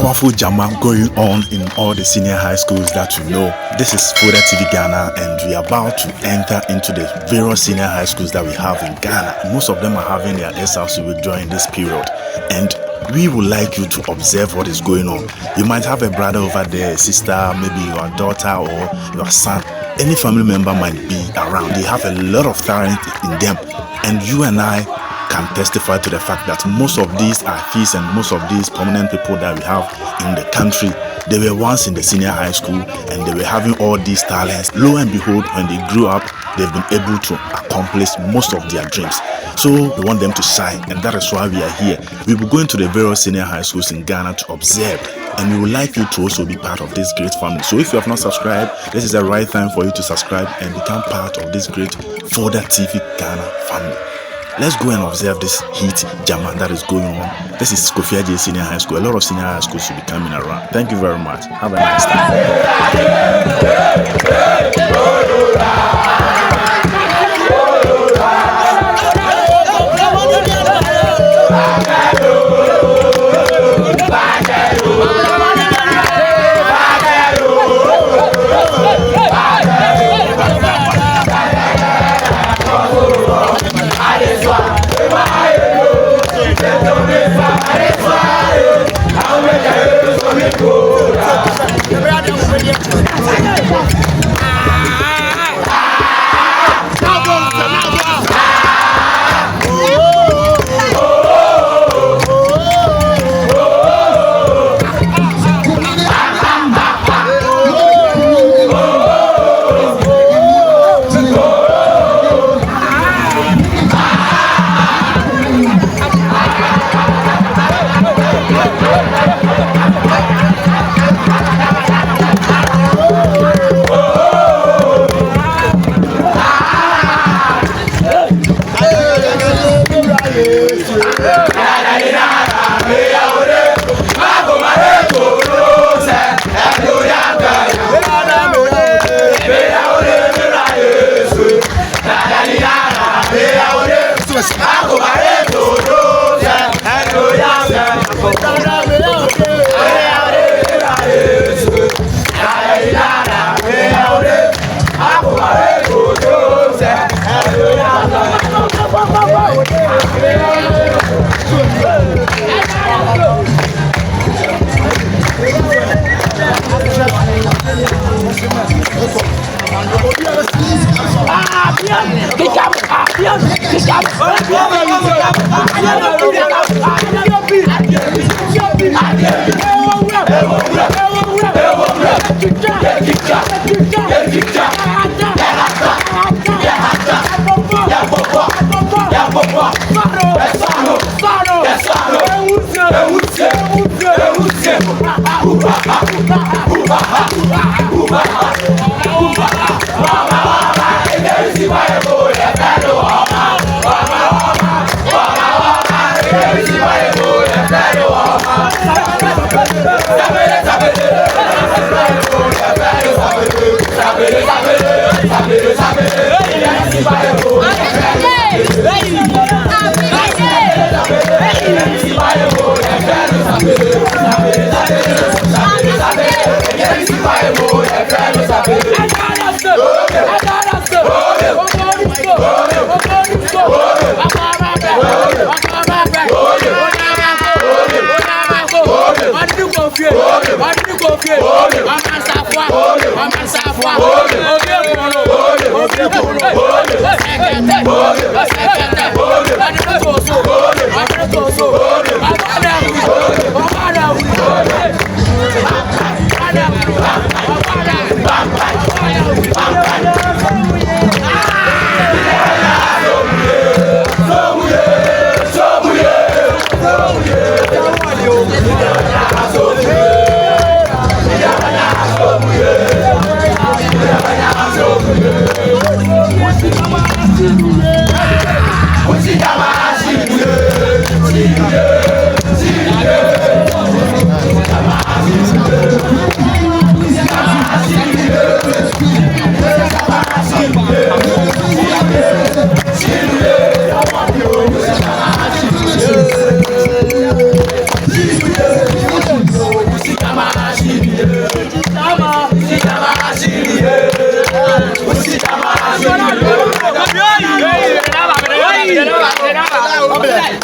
powerful jama going on in all the senior high schools that you know. This is Foda TV Ghana, and we are about to enter into the various senior high schools that we have in Ghana. Most of them are having their SRC during this period, and we would like you to observe what is going on. You might have a brother over there, a sister, maybe your daughter or your son. Any family member might be around. They have a lot of talent in them, and you and I can testify to the fact that most of these artists and most of these prominent people that we have in the country, they were once in the senior high school and they were having all these talents. Lo and behold, when they grew up, they've been able to accomplish most of their dreams. So we want them to shine, and that is why we are here. We will go into the various senior high schools in Ghana to observe, and we would like you to also be part of this great family. So if you have not subscribed, this is the right time for you to subscribe and become part of this great Foda TV Ghana family. Let's go and observe this heat jama that is going on. This is Kofi Adjei Senior High School. A lot of senior high schools should be coming around. Thank you very much. Have a nice What's problem.